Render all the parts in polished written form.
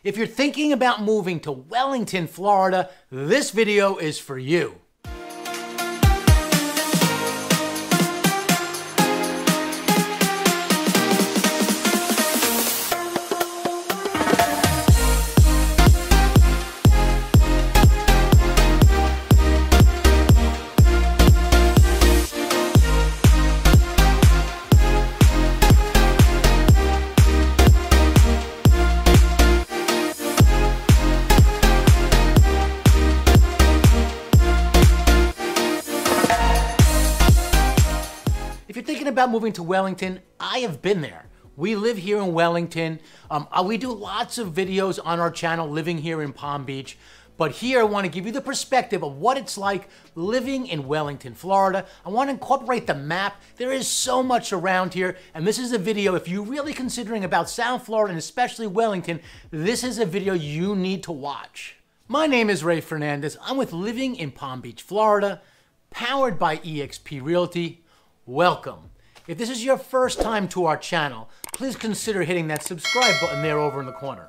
If you're thinking about moving to Wellington, Florida, this video is for you. If you're thinking about moving to Wellington, I have been there. We live here in Wellington. We do lots of videos on our channel living here in Palm Beach. But here I want to give you the perspective of what it's like living in Wellington, Florida. I want to incorporate the map. There is so much around here. And this is a video, if you're really considering about South Florida and especially Wellington, this is a video you need to watch. My name is Ray Fernandez. I'm with Living in Palm Beach, Florida, powered by eXp Realty. Welcome. If this is your first time to our channel, please consider hitting that subscribe button there over in the corner.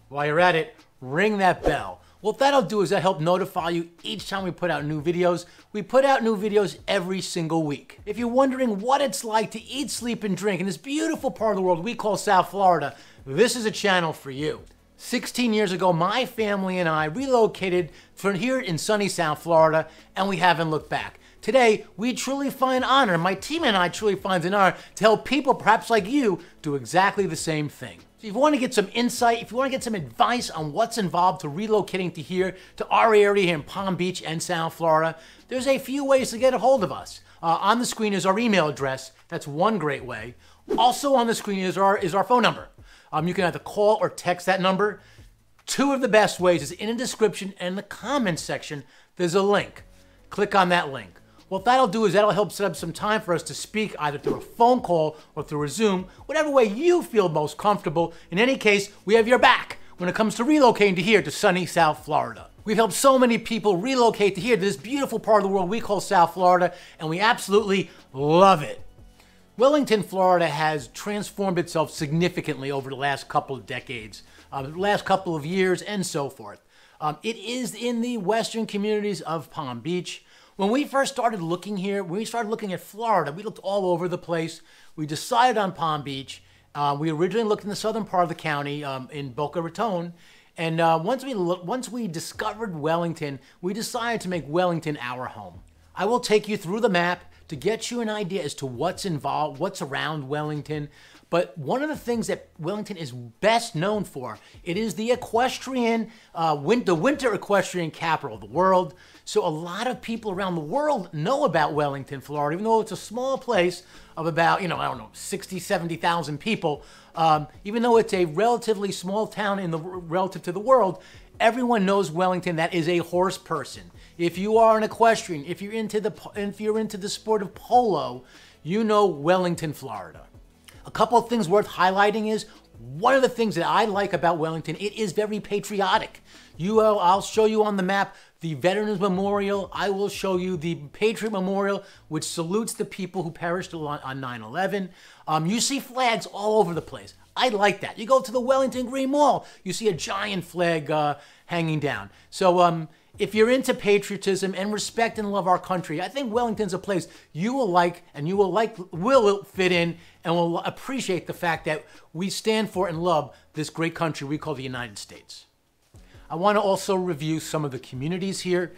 While you're at it, ring that bell. What that'll do is that'll help notify you each time we put out new videos. We put out new videos every single week. If you're wondering what it's like to eat, sleep, and drink in this beautiful part of the world we call South Florida, this is a channel for you. 16 years ago, my family and I relocated from here in sunny South Florida, and we haven't looked back. Today, we truly find honor, my team and I truly find an honor to help people, perhaps like you, do exactly the same thing. So if you want to get some insight, if you want to get some advice on what's involved to relocating to here, to our area here in Palm Beach and South Florida, there's a few ways to get a hold of us. On the screen is our email address. That's one great way. Also on the screen is our phone number. You can either call or text that number. Two of the best ways is in the description and the comments section. There's a link. Click on that link. What that'll do is that'll help set up some time for us to speak either through a phone call or through a Zoom, whatever way you feel most comfortable. In any case, we have your back when it comes to relocating to here to sunny South Florida. We've helped so many people relocate to here, to this beautiful part of the world we call South Florida, and we absolutely love it. Wellington, Florida has transformed itself significantly over the last couple of decades, the last couple of years, and so forth. It is in the western communities of Palm Beach. When we first started looking here, when we started looking at Florida, we looked all over the place. We decided on Palm Beach. We originally looked in the southern part of the county in Boca Raton. And once we discovered Wellington, we decided to make Wellington our home. I will take you through the map to get you an idea as to what's involved, what's around Wellington. But one of the things that Wellington is best known for, it is the equestrian, the winter equestrian capital of the world. So a lot of people around the world know about Wellington, Florida, even though it's a small place of about, 60, 70,000 people. Even though it's a relatively small town relative to the world, everyone knows Wellington. That is a horse person. If you are an equestrian, if you're into the sport of polo, you know Wellington, Florida. A couple of things worth highlighting is, one of the things that I like about Wellington, it is very patriotic. I'll show you on the map the Veterans Memorial. I will show you the Patriot Memorial, which salutes the people who perished on 9/11. You see flags all over the place. I like that. You go to the Wellington Green Mall, you see a giant flag hanging down. So if you're into patriotism and respect and love our country, I think Wellington's a place you will like, and you will fit in and will appreciate the fact that we stand for and love this great country we call the United States. I want to also review some of the communities here.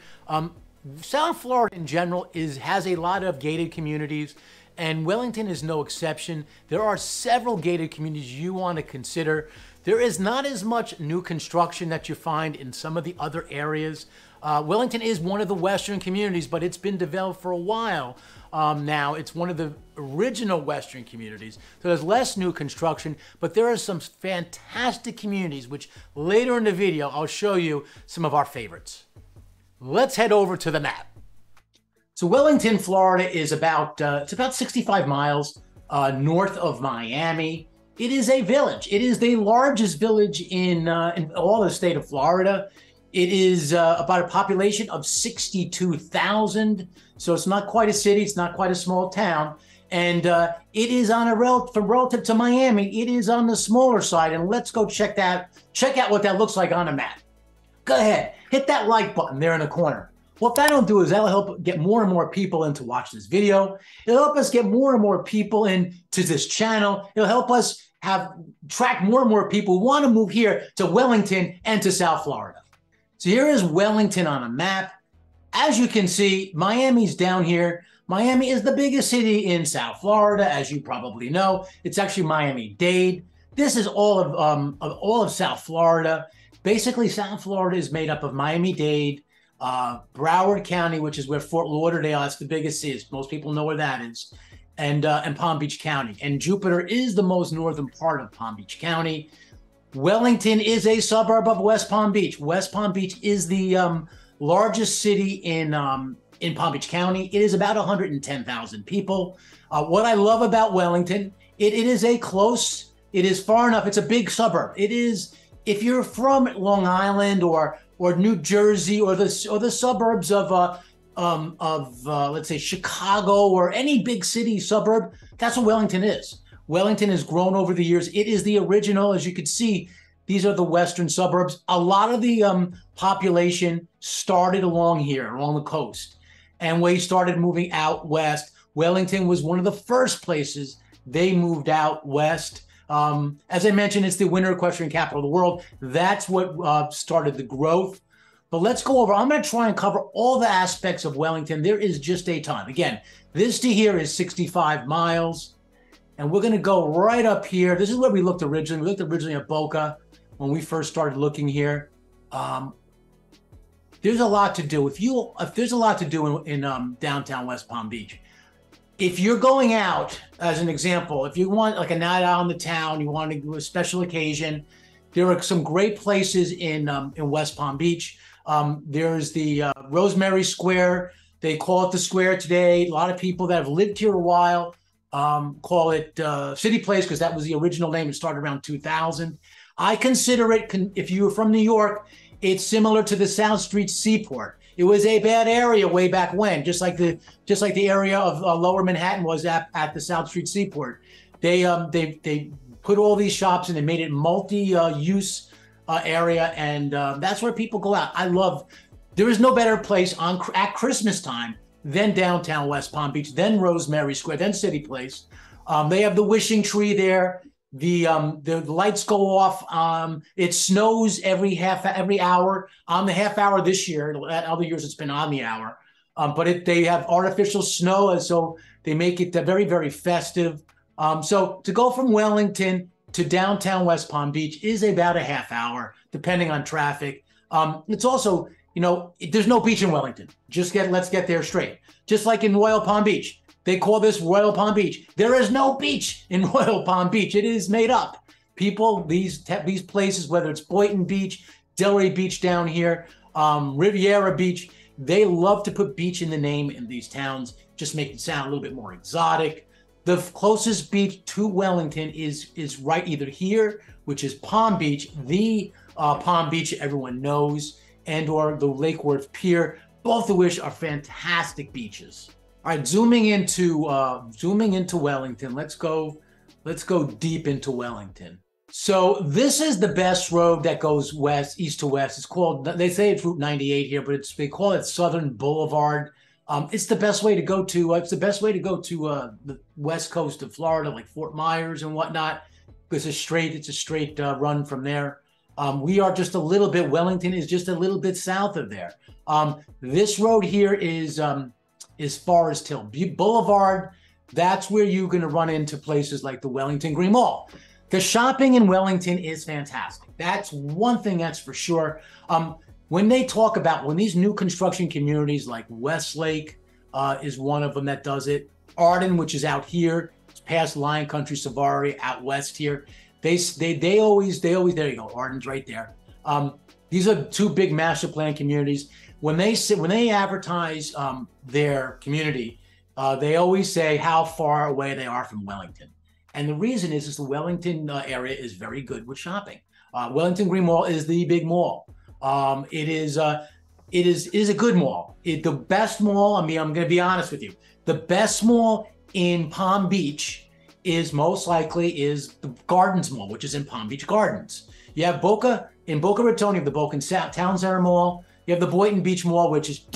South Florida in general has a lot of gated communities, and Wellington is no exception. There are several gated communities you want to consider. There is not as much new construction that you find in some of the other areas. Wellington is one of the western communities, but it's been developed for a while now. It's one of the original western communities, so there's less new construction, but there are some fantastic communities, which later in the video, I'll show you some of our favorites. Let's head over to the map. So Wellington, Florida is about 65 miles north of Miami. It is a village. It is the largest village in all the state of Florida. It is about a population of 62,000. So it's not quite a city. It's not quite a small town. And it is on relative to Miami, it is on the smaller side. And let's go check out what that looks like on a map. Go ahead, hit that like button there in the corner. What that'll do is that'll help get more and more people in to watch this video. It'll help us get more and more people into this channel. It'll help us track more and more people who want to move here to Wellington and to South Florida. So here is Wellington on a map. As you can see, Miami's down here. Miami is the biggest city in South Florida, as you probably know. It's actually Miami-Dade. This is all of South Florida. Basically, South Florida is made up of Miami-Dade, Broward County, which is where Fort Lauderdale, that's the biggest city. Most people know where that is, and Palm Beach County. And Jupiter is the most northern part of Palm Beach County. Wellington is a suburb of West Palm Beach. West Palm Beach is the largest city in Palm Beach County. It is about 110,000 people. What I love about Wellington, it is far enough. It's a big suburb. It is, if you're from Long Island or New Jersey or the suburbs of let's say Chicago or any big city suburb, that's what Wellington is. Wellington has grown over the years. It is the original, as you can see. These are the western suburbs. A lot of the population started along here, along the coast. And we started moving out west. Wellington was one of the first places they moved out west. As I mentioned, it's the winter equestrian capital of the world. That's what started the growth. But let's go over. I'm going to try and cover all the aspects of Wellington. There is just a ton. Again, this to here is 65 miles. And we're going to go right up here. This is where we looked originally. We looked originally at Boca when we first started looking here. There's a lot to do. If there's a lot to do in downtown West Palm Beach. If you're going out, as an example, if you want like a night out in the town, you want to do a special occasion, there are some great places in West Palm Beach. There's the Rosemary Square. They call it the Square today. A lot of people that have lived here a while call it City Place because that was the original name. It started around 2000. I consider it, if you were from New York, it's similar to the South Street Seaport. It was a bad area way back when, just like the area of Lower Manhattan was at the South Street Seaport. They put all these shops and they made it multi-use area, and that's where people go out. There is no better place at Christmas time than downtown West Palm Beach, then Rosemary Square, then City Place. They have the wishing tree there. The lights go off. It snows every hour. On the half hour this year, other years it's been on the hour. But they have artificial snow, and so they make it very, very festive. So to go from Wellington to downtown West Palm Beach is about a half hour, depending on traffic. It's also, there's no beach in Wellington. Let's get there straight. Just like in Royal Palm Beach. They call this Royal Palm Beach. There is no beach in Royal Palm Beach. It is made up. People, these places, whether it's Boynton Beach, Delray Beach down here, Riviera Beach, they love to put beach in the name in these towns, just make it sound a little bit more exotic. The closest beach to Wellington is right either here, which is Palm Beach, the Palm Beach everyone knows, and or the Lake Worth Pier, both of which are fantastic beaches. All right, zooming into Wellington. Let's go deep into Wellington. So this is the best road that goes east to west. It's called, they say it's Route 98 here, but they call it Southern Boulevard. It's the best way to go to. The west coast of Florida, like Fort Myers and whatnot. It's a straight run from there. We are just a little bit. Wellington is just a little bit south of there. This road here is Forest Hill Boulevard. That's where you're going to run into places like the Wellington Green Mall. The shopping in Wellington is fantastic. That's one thing that's for sure. When these new construction communities like Westlake is one of them that does it. Arden, which is out here, it's past Lion Country Safari out west here. They always, there you go. Arden's right there. These are two big master plan communities. When they advertise their community, they always say how far away they are from Wellington. And the reason is the Wellington area is very good with shopping. Wellington Green Mall is the big mall. It is a good mall. The best mall, I'm going to be honest with you. The best mall in Palm Beach is most likely is the Gardens Mall, which is in Palm Beach Gardens. You have in Boca Raton, you have the Boca Town Center Mall. You have the Boynton Beach Mall, which is,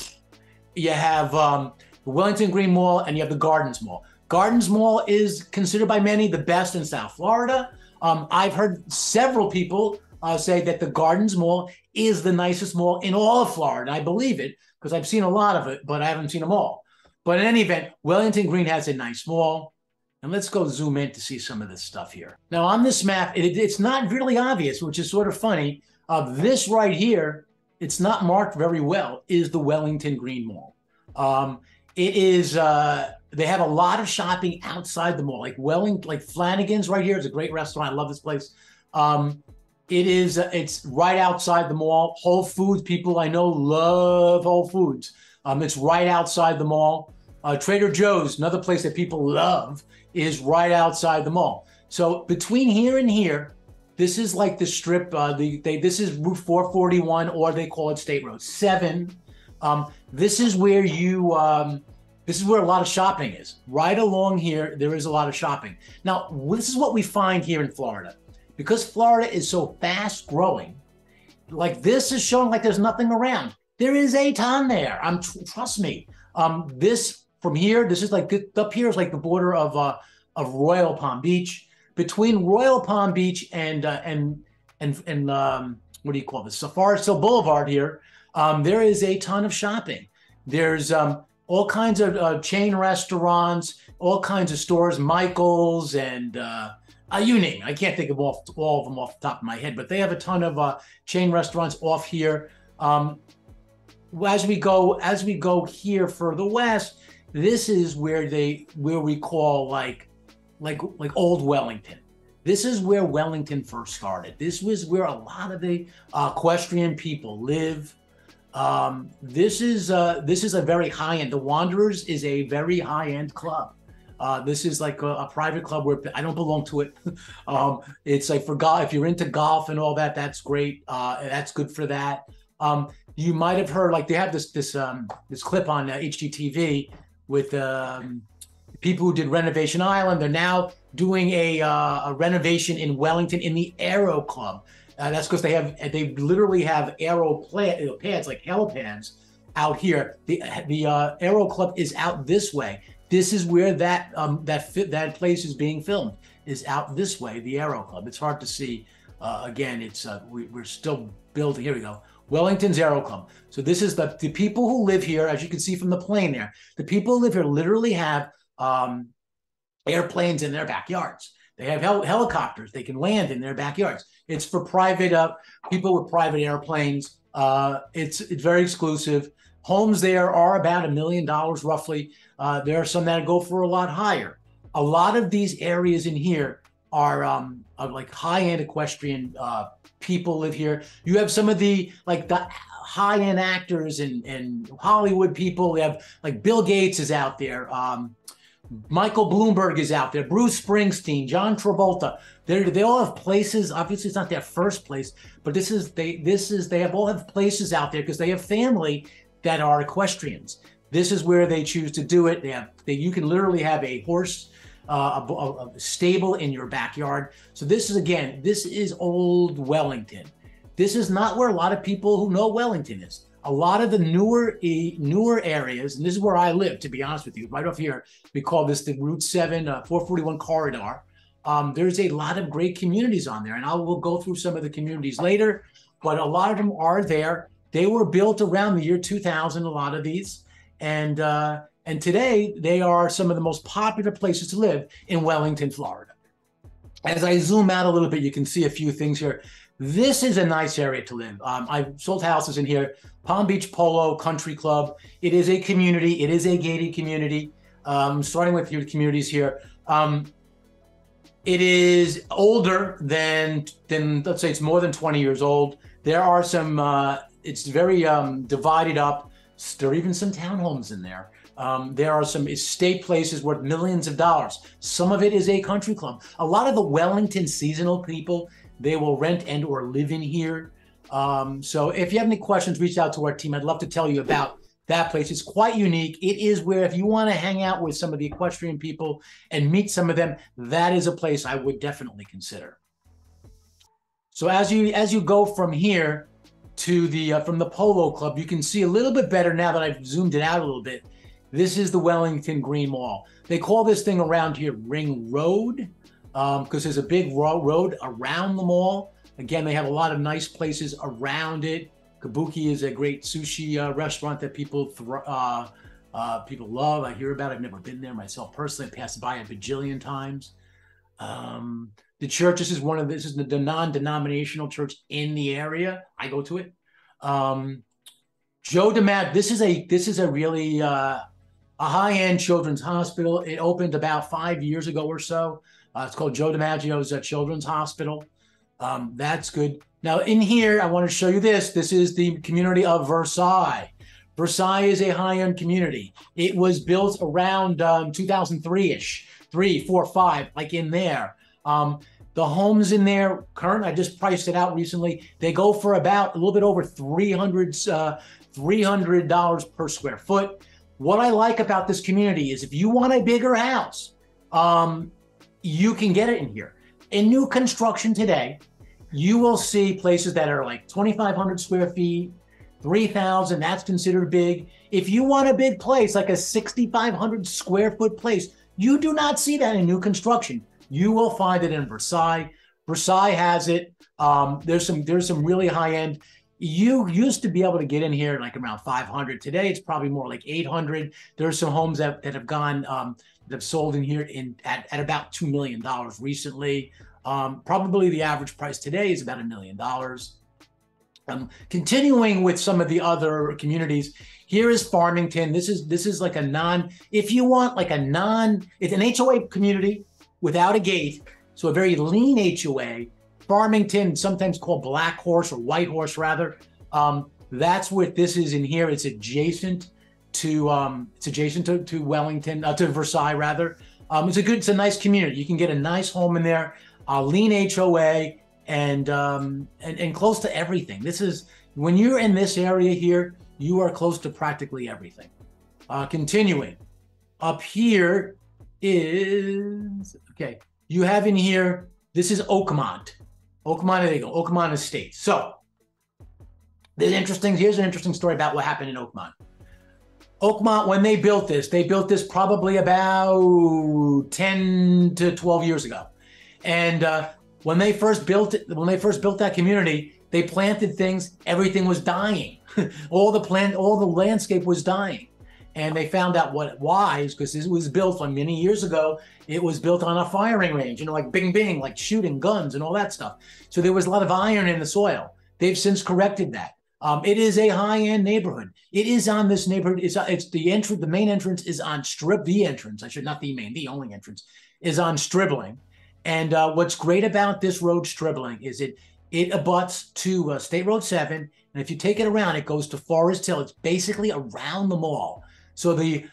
you have the Wellington Green Mall, and you have the Gardens Mall. Gardens Mall is considered by many the best in South Florida. I've heard several people say that the Gardens Mall is the nicest mall in all of Florida. I believe it because I've seen a lot of it, but I haven't seen them all. But in any event, Wellington Green has a nice mall. And let's go zoom in to see some of this stuff here. Now on this map, it's not really obvious, which is sort of funny. This right here, it's not marked very well, is the Wellington Green Mall. It is, they have a lot of shopping outside the mall, like Flanagan's right here. It's a great restaurant. I love this place. It's right outside the mall. Whole Foods, people I know love Whole Foods. It's right outside the mall. Trader Joe's, another place that people love, is right outside the mall. So between here and here, this is like the strip. This is Route 441, or they call it State Road 7. This is where this is where a lot of shopping is. Right along here, there is a lot of shopping. Now, this is what we find here in Florida. Because Florida is so fast growing, like this is showing like there's nothing around. There is a ton there. Trust me. This from here, this is like up here is like the border of Royal Palm Beach. Between Royal Palm Beach and what do you call this? Safari Hill Boulevard here. There is a ton of shopping. There's all kinds of chain restaurants, all kinds of stores, Michael's and you name it. I can't think of all of them off the top of my head, but they have a ton of chain restaurants off here. As we go here further west, this is where we call like old Wellington. This is where Wellington first started. This was where a lot of the equestrian people live. This is a very high-end. The Wanderers is a very high-end club. This is like a private club where I don't belong to it. It's like for golf. If you're into golf and all that, that's great. That's good for that. You might have heard, like they have this clip on HGTV with people who did Renovation Island. They're now doing a renovation in Wellington in the Aero Club. That's because they literally have aero pads, like helipads, out here. The Aero Club is out this way. This is where that place is being filmed, is out this way, the Aero Club. It's hard to see. Again, it's we're still building. Here we go. Wellington's Aero Club. So this is the people who live here, as you can see from the plane there. The people who live here literally have airplanes in their backyards. They have helicopters. They can land in their backyards. It's for private people with private airplanes. It's very exclusive. Homes there are about $1 million roughly. There are some that go for a lot higher. A lot of these areas in here are like high-end equestrian people live here. You have some of the high-end actors and Hollywood people. They have like Bill Gates is out there. Michael Bloomberg is out there. Bruce Springsteen, John Travolta. They all have places. Obviously, it's not their first place, but they all have places out there because they have family that are equestrians. This is where they choose to do it. You can literally have a horse, a stable in your backyard. So this is old Wellington. This is not where a lot of people who know Wellington is. A lot of the newer areas, and this is where I live, to be honest with you, right off here, we call this the Route 7, 441 corridor. There's a lot of great communities on there, and we'll go through some of the communities later, but a lot of them are there. They were built around the year 2000, a lot of these, and today they are some of the most popular places to live in Wellington, Florida. As I zoom out a little bit, you can see a few things here. This is a nice area to live. I've sold houses in here. Palm Beach Polo Country Club. It is a community. It is a gated community. Starting with your communities here. It is older than let's say it's more than 20 years old. There are some, it's very divided up. There are even some townhomes in there. There are some estate places worth millions of dollars. Some of it is a country club. A lot of the Wellington seasonal people, they will rent and or live in here. So if you have any questions, reach out to our team. I'd love to tell you about that place is quite unique. It is where if you want to hang out with some of the equestrian people and meet some of them, that is a place I would definitely consider. So as you go from here to the from the Polo Club, you can see a little bit better now that I've zoomed it out a little bit. This is the Wellington Green Mall. They call this thing around here Ring Road because there's a big road around the mall. Again, they have a lot of nice places around it. Kabuki is a great sushi restaurant that people love. I hear about it. I've never been there myself personally. I passed by a bajillion times. The church, this is the non-denominational church in the area. I go to it. Joe DiMaggio, this is a really a high-end children's hospital. It opened about 5 years ago or so. It's called Joe DiMaggio's Children's Hospital. That's good. Now in here, I want to show you this. This is the community of Versailles. Versailles is a high-end community. It was built around 2003-ish, 3, 4, 5, like in there. The homes in there, current, I just priced it out recently. They go for about a little bit over $300 per square foot. What I like about this community is if you want a bigger house, you can get it in here. In new construction today, you will see places that are like 2,500 square feet, 3,000, that's considered big. If you want a big place, like a 6,500 square foot place, you do not see that in new construction. You will find it in Versailles. Versailles has it. There's some really high end. You used to be able to get in here like around 500. Today, it's probably more like 800. There's some homes that have gone, that have sold in here at about $2 million recently. Probably the average price today is about $1 million. Continuing with some of the other communities, here is Farmington. This is like if you want like it's an HOA community without a gate, so a very lean HOA. Farmington, sometimes called Black Horse or White Horse rather. That's what this is in here. It's adjacent to Wellington, to Versailles rather. It's a nice community. You can get a nice home in there, a lean HOA, and close to everything. This is, when you're in this area here, you are close to practically everything. Continuing, up here is, okay, you have in here, this is Oakmont. Oakmont, there you go, Oakmont Estate. So, here's an interesting story about what happened in Oakmont. Oakmont, when they built this probably about 10 to 12 years ago. And when they first built that community, they planted things, everything was dying. all the landscape was dying. And they found out why is because this was built on many years ago. It was built on a firing range, like bing, bing, like shooting guns and all that stuff. So there was a lot of iron in the soil. They've since corrected that. It is a high-end neighborhood. It is on this neighborhood. It's the entrance. The main entrance is on the only entrance is on Stribling. And what's great about this road Stribling is it abuts to State Road 7. And if you take it around, it goes to Forest Hill. It's basically around the mall. So the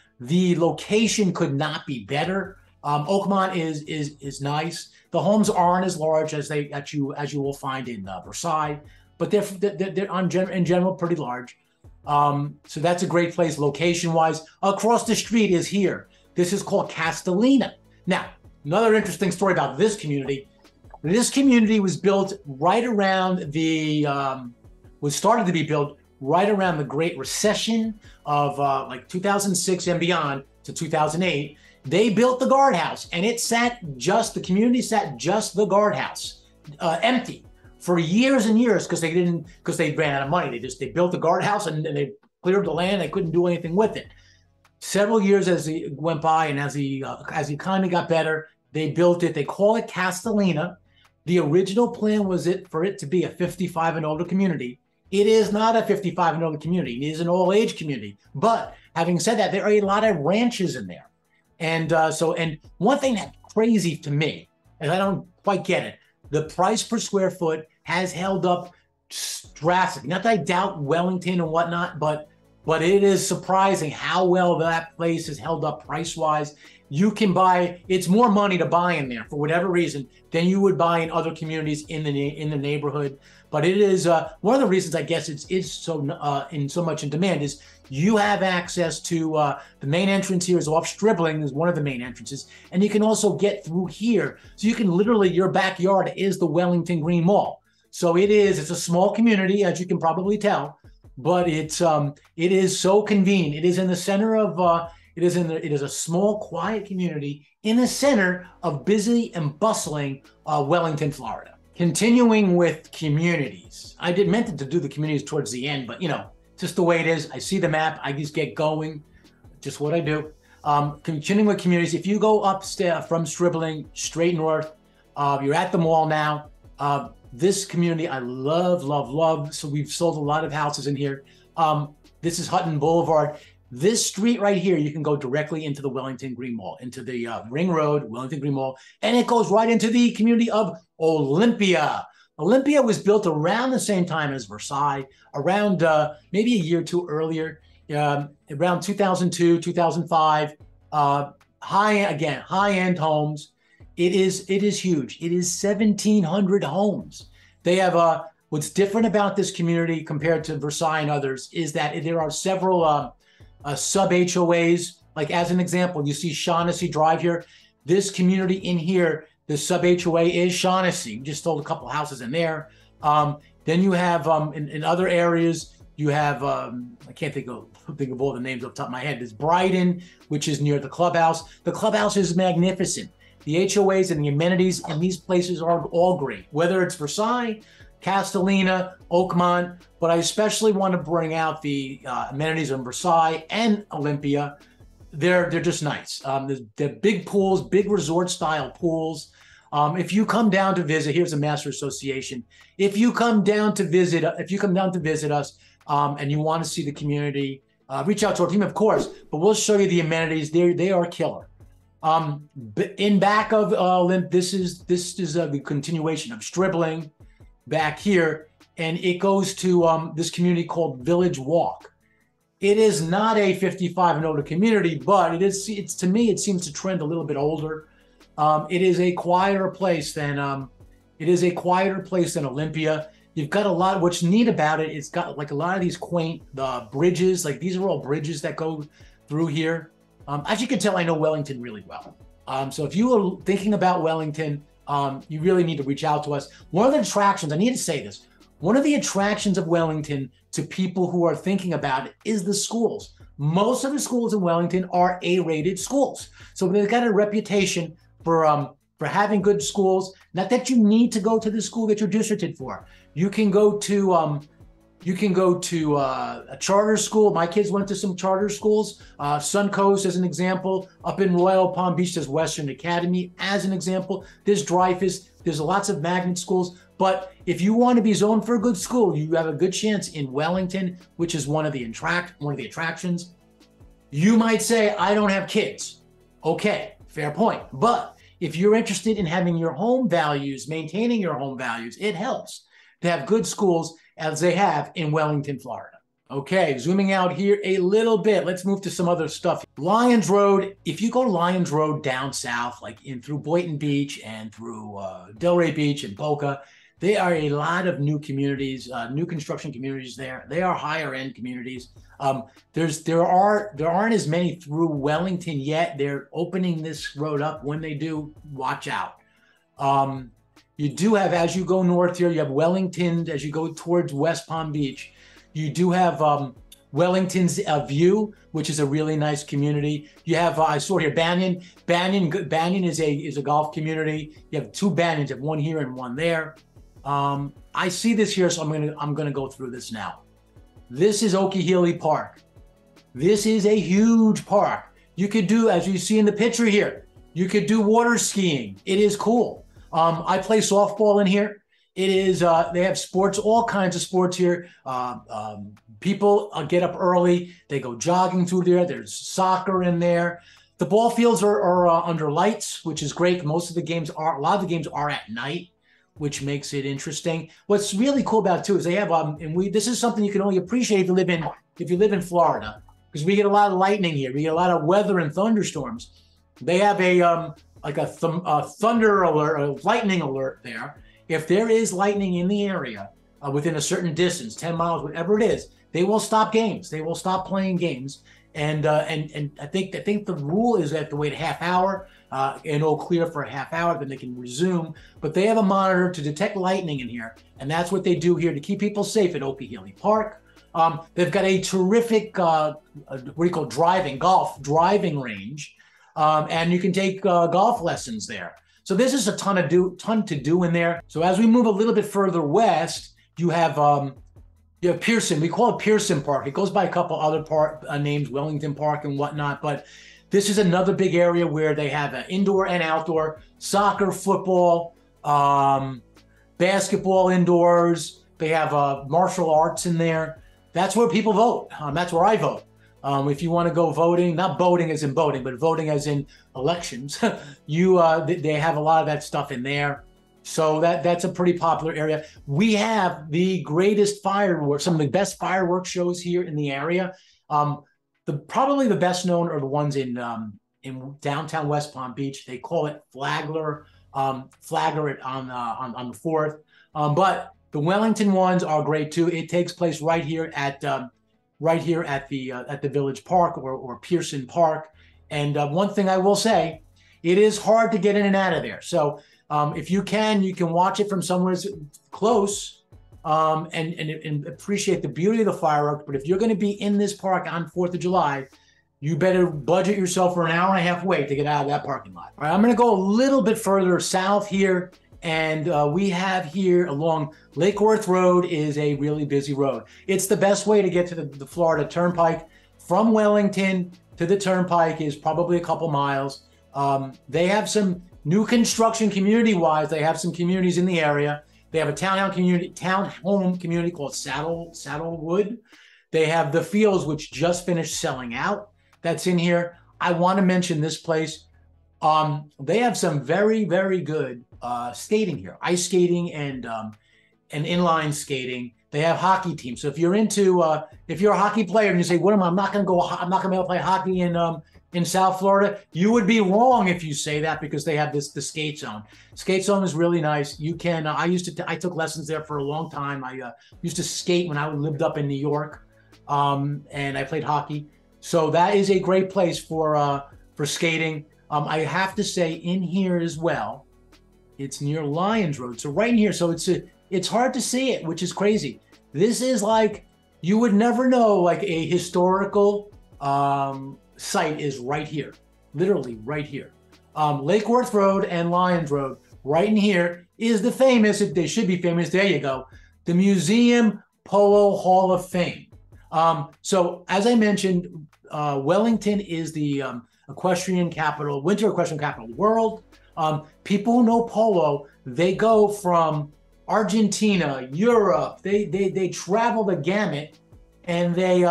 location could not be better. Oakmont is nice. The homes aren't as large as you will find in Versailles, but they're in general pretty large. So that's a great place location-wise. Across the street is here. This is called Castellina. Now, another interesting story about this community. This community was built right around started to be built right around the Great Recession of like 2006 and beyond to 2008. They built the guardhouse, and the community sat just the guardhouse empty for years and years because they ran out of money. They built the guardhouse and they cleared the land. They couldn't do anything with it. Several years as it went by, and as the economy got better, they built it. They call it Castellina. The original plan was for it to be a 55 and older community. It is not a 55 and older community. It is an all-age community. But having said that, there are a lot of ranches in there. And one thing that's crazy to me, and I don't quite get it, the price per square foot has held up drastically. Not that I doubt Wellington and whatnot, but it is surprising how well that place has held up price-wise. You can buy, it's more money to buy in there for whatever reason than you would buy in other communities in the neighborhood. But it is one of the reasons I guess it's so in so much in demand is you have access to the main entrance here is off Stribling, is one of the main entrances, and you can also get through here. So you can literally, your backyard is the Wellington Green Mall. So it's a small community, as you can probably tell, but it is so convenient. It is in the center of it is a small, quiet community in the center of busy and bustling Wellington, Florida. Continuing with communities, I meant to do the communities towards the end, but just the way it is. I see the map, I just get going, just what I do. Continuing with communities, if you go upstairs from Stribling straight north, you're at the mall now. This community I love, love, love. So we've sold a lot of houses in here. This is Hutton Boulevard. This street right here, you can go directly into the Wellington Green Mall, into the Ring Road, Wellington Green Mall, and it goes right into the community of Olympia. Olympia was built around the same time as Versailles, around maybe a year or two earlier, around 2002, 2005. High-end homes. It is huge. It is 1,700 homes. They have what's different about this community compared to Versailles and others is that there are several sub-HOAs. Like as an example, you see Shaughnessy Drive here. This community in here, the sub-HOA is Shaughnessy. We just sold a couple houses in there. Then you have in other areas, you have I can't think of all the names off the top of my head. There's Brighton, which is near the clubhouse. The clubhouse is magnificent. The HOAs and the amenities in these places are all great, whether it's Versailles, Castellina, Oakmont, but I especially want to bring out the amenities in Versailles and Olympia. They're just nice. They're big pools, big resort-style pools. If you come down to visit, here's a master association. If you come down to visit us, and you want to see the community, reach out to our team, of course. But we'll show you the amenities. They are killer. In back of Olymp, this is the continuation of Stribling back here, and it goes to this community called Village Walk. It is not a 55 and older community, but it's to me it seems to trend a little bit older. It is a quieter place than Olympia. You've got a lot. What's neat about it, it's got like a lot of these quaint bridges. Like these are all bridges that go through here. As you can tell, I know Wellington really well. So if you are thinking about Wellington, you really need to reach out to us. One of the attractions, I need to say this, one of the attractions of Wellington to people who are thinking about it is the schools. Most of the schools in Wellington are A-rated schools. So they've got a reputation for having good schools. Not that you need to go to the school that you're districted for. You can go to a charter school. My kids went to some charter schools. Suncoast, as an example. Up in Royal Palm Beach, there's Western Academy, as an example. There's Dreyfus. There's lots of magnet schools. But if you want to be zoned for a good school, you have a good chance in Wellington, which is one of the attractions. You might say, I don't have kids. Okay, fair point. But if you're interested in having your home values, maintaining your home values, it helps to have good schools as they have in Wellington, Florida. Okay, zooming out here a little bit. Let's move to some other stuff. Lyons Road, if you go to Lyons Road down south, like in through Boynton Beach and through Delray Beach and Boca, there are a lot of new communities, new construction communities there. They are higher end communities. There aren't as many through Wellington yet. They're opening this road up. When they do, watch out. You do have, as you go north here, you have Wellington. As you go towards West Palm Beach, you do have Wellington's View, which is a really nice community. You have, I saw here, Banyan. Banyan is a golf community. You have two Banyans, you have one here and one there. I see this here, so I'm gonna go through this now. This is Okeechobee Park. This is a huge park. You could do, as you see in the picture here, you could do water skiing. It is cool. I play softball in here. It is, they have sports, all kinds of sports here. People get up early. They go jogging through there. There's soccer in there. The ball fields are under lights, which is great. A lot of the games are at night, which makes it interesting. What's really cool about it too is they have, this is something you can only appreciate if you live in Florida, because we get a lot of lightning here. We get a lot of weather and thunderstorms. They have a thunder alert, a lightning alert there. If there is lightning in the area, within a certain distance, 10 miles, whatever it is, they will stop games. They will stop playing games. And I think the rule is that to wait a half hour and all clear for a half hour, then they can resume. But they have a monitor to detect lightning in here, and that's what they do here to keep people safe at Opie Healy Park. They've got a terrific golf driving range, and you can take golf lessons there. So this is a ton to do in there. So as we move a little bit further west, you have Pearson. We call it Pearson Park. It goes by a couple other names, Wellington Park and whatnot. But this is another big area where they have indoor and outdoor soccer, football, basketball indoors. They have martial arts in there. That's where people vote. That's where I vote. If you want to go voting, not voting as in voting, but voting as in elections, they have a lot of that stuff in there. So that's a pretty popular area. We have the greatest fireworks, some of the best fireworks shows here in the area. Probably the best known are the ones in downtown West Palm Beach. They call it Flagler on the 4th. But the Wellington ones are great too. It takes place right here at the Village Park or Pearson Park. And one thing I will say, it is hard to get in and out of there. So if you can watch it from somewhere close and appreciate the beauty of the fireworks. But if you're going to be in this park on 4th of July, you better budget yourself for an hour and a half wait to get out of that parking lot. All right, I'm going to go a little bit further south here. And we have here along Lake Worth Road is a really busy road. It's the best way to get to the Florida Turnpike. From Wellington to the Turnpike is probably a couple miles. They have some new construction community-wise. They have some communities in the area. They have a townhome community called Saddlewood. They have the Fields, which just finished selling out. That's in here. I want to mention this place. They have some very, very good skating here, ice skating and inline skating. They have hockey teams. So if you're if you're a hockey player and you say, I'm not going to be able to play hockey in South Florida, you would be wrong if you say that, because they have the skate zone. Skate zone is really nice. You can, I took lessons there for a long time. I used to skate when I lived up in New York, and I played hockey. So that is a great place for skating. I have to say, in here as well, it's near Lyons Road. So right in here, so it's hard to see it, which is crazy. This is like, you would never know, like a historical site is right here, literally right here. Lake Worth Road and Lyons Road, right in here is the famous, if they should be famous, there you go, the Museum Polo Hall of Fame. So as I mentioned, Wellington is the equestrian capital, winter equestrian capital of the world. People who know polo, they go from Argentina, Europe, they travel the gamut, and they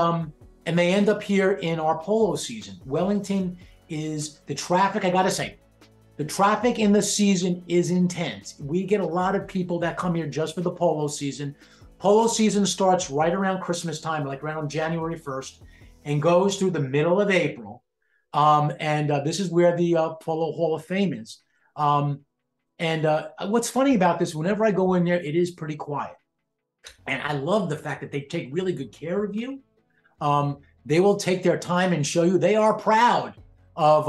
end up here in our polo season. Wellington is, the traffic, I gotta say, the traffic in the season is intense. We get a lot of people that come here just for the polo season. Polo season starts right around Christmas time, like around January 1st, and goes through the middle of April. This is where the Polo Hall of Fame is. What's funny about this, whenever I go in there, it is pretty quiet. And I love the fact that they take really good care of you. They will take their time and show you. They are proud of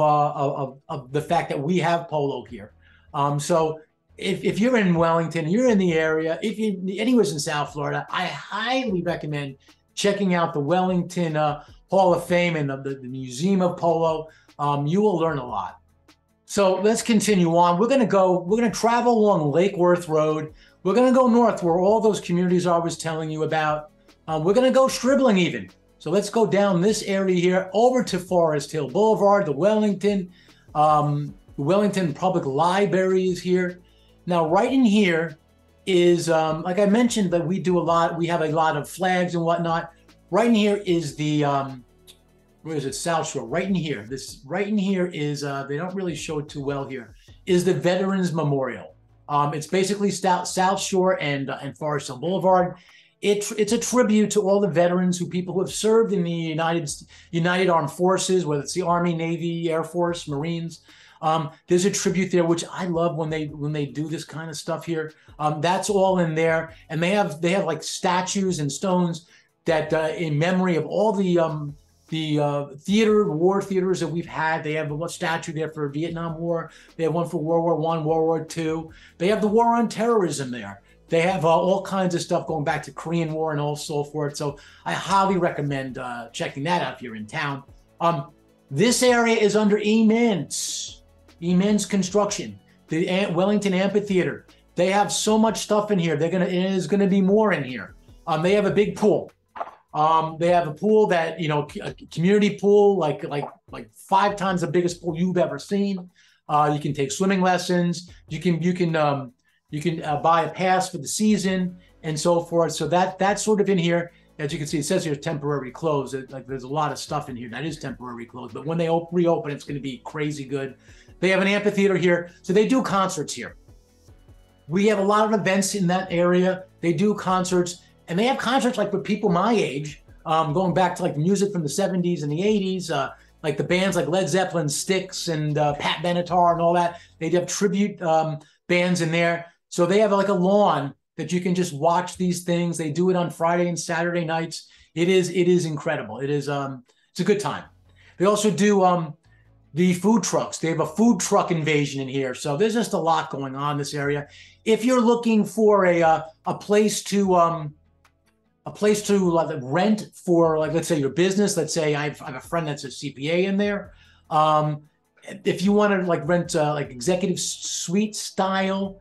the fact that we have polo here. So if you're in Wellington, you're in the area, if you anywhere in South Florida, I highly recommend checking out the Wellington Hall of Fame and the Museum of Polo. You will learn a lot. So let's continue on. We're going to travel along Lake Worth Road. We're going to go north where all those communities I was telling you about. We're going to go Stribling even. So let's go down this area here over to Forest Hill Boulevard, the Wellington Public Library is here. Now, right in here is, like I mentioned, that we have a lot of flags and whatnot. Right in here is the, where is it? South Shore, right in here. Right in here is, they don't really show it too well here, is the Veterans Memorial. It's basically South Shore and Forest Hill Boulevard. It's a tribute to all the veterans, people who have served in the United Armed Forces, whether it's the Army, Navy, Air Force, Marines. There's a tribute there, which I love when they do this kind of stuff here. That's all in there, and they have like statues and stones that in memory of all the war theaters that we've had. They have a statue there for Vietnam War. They have one for World War I, World War II. They have the war on terrorism there. They have all kinds of stuff going back to Korean War and all so forth. So I highly recommend checking that out if you're in town. This area is under immense construction. The Wellington Amphitheater. They have so much stuff in here. There's gonna be more in here. They have a big pool. They have a pool that, you know, a community pool, like 5 times the biggest pool you've ever seen. You can take swimming lessons. You can buy a pass for the season and so forth. So that's sort of in here. As you can see, it says here temporary closed. Like there's a lot of stuff in here that is temporary closed, but when they reopen, it's going to be crazy good. They have an amphitheater here, so they do concerts here. We have a lot of events in that area. They do concerts, and they have concerts like with people my age, going back to like the music from the 70s and the 80s, like the bands like Led Zeppelin, Styx, and Pat Benatar and all that. They have tribute bands in there. So they have like a lawn that you can just watch these things. They do it on Friday and Saturday nights. It is incredible. It's a good time. They also do the food trucks. They have a food truck invasion in here. So there's just a lot going on in this area. If you're looking for a place to rent for, like, let's say your business, let's say I have a friend that's a CPA in there. If you want to like rent like executive suite style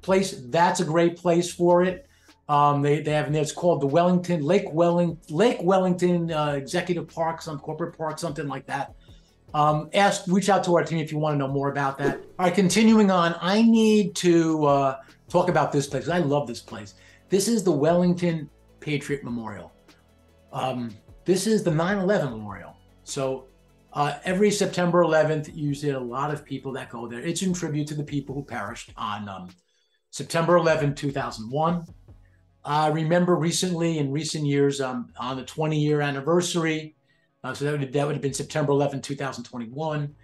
place, that's a great place for it. They have in there, it's called the Lake Wellington Executive Park, some corporate park, something like that. Reach out to our team if you want to know more about that. All right, continuing on, I need to talk about this place. I love this place. This is the Wellington Patriot Memorial. This is the 9/11 Memorial. So every September 11th, usually a lot of people that go there. It's in tribute to the people who perished on September 11, 2001. I remember recently, in recent years, on the 20-year anniversary, so that would have been September 11, 2021.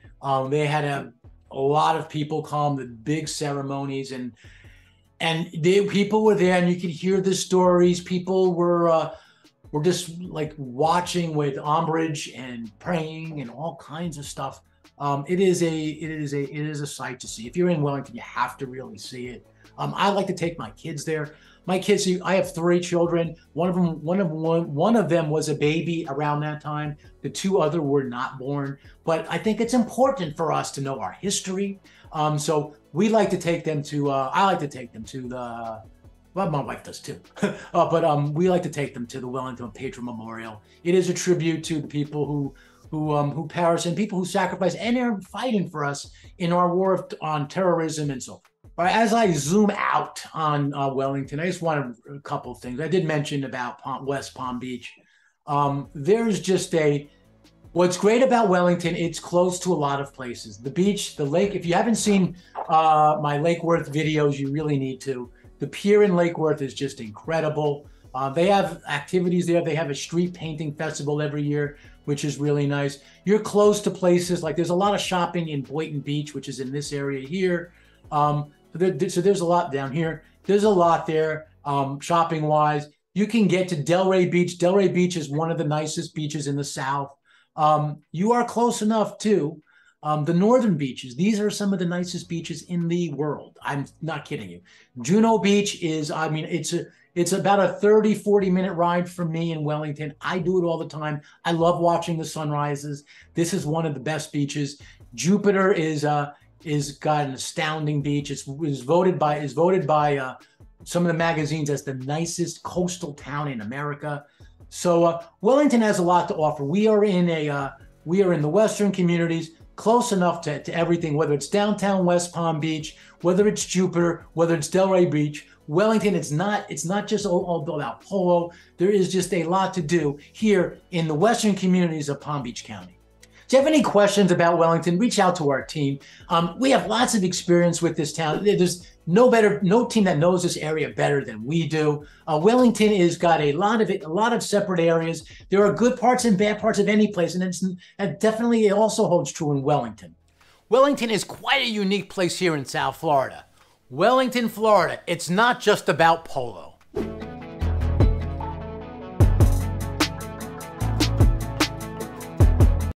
They had a lot of people come, the big ceremonies, and people were there, and you could hear the stories. People were just like watching with umbrage and praying and all kinds of stuff. It is a sight to see. If you're in Wellington, you have to really see it. I like to take my kids there. My kids, I have 3 children. One of them was a baby around that time. The 2 other were not born. But I think it's important for us to know our history. So we like to take them to. I like to take them to the. Well, my wife does too. But we like to take them to the Wellington Patriot Memorial. It is a tribute to the people who perished and people who sacrificed and are fighting for us in our war on terrorism and so forth. All right, as I zoom out on Wellington, I just wanted a couple of things. I did mention about West Palm Beach. There's just what's great about Wellington, it's close to a lot of places. The beach, the lake, if you haven't seen my Lake Worth videos, you really need to. The pier in Lake Worth is just incredible. They have activities there. They have a street painting festival every year, which is really nice. You're close to places like there's a lot of shopping in Boynton Beach, which is in this area here. So there's a lot down here. There's a lot there, shopping-wise. You can get to Delray Beach. Delray Beach is one of the nicest beaches in the South. You are close enough to the northern beaches. These are some of the nicest beaches in the world. I'm not kidding you. Juno Beach is, I mean, it's about a 30, 40-minute ride from me in Wellington. I do it all the time. I love watching the sunrises. This is one of the best beaches. Jupiter is got an astounding beach. Is voted by some of the magazines as the nicest coastal town in America. So Wellington has a lot to offer. We are in the western communities, close enough to everything, whether it's downtown West Palm Beach, whether it's Jupiter, whether it's Delray Beach. Wellington, it's not just all about polo. There is just a lot to do here in the western communities of Palm Beach County. Do you have any questions about Wellington? Reach out to our team. We have lots of experience with this town. There's no team that knows this area better than we do. Wellington has got a lot of separate areas. There are good parts and bad parts of any place, and it definitely also holds true in Wellington. Wellington is quite a unique place here in South Florida. Wellington, Florida, it's not just about polo.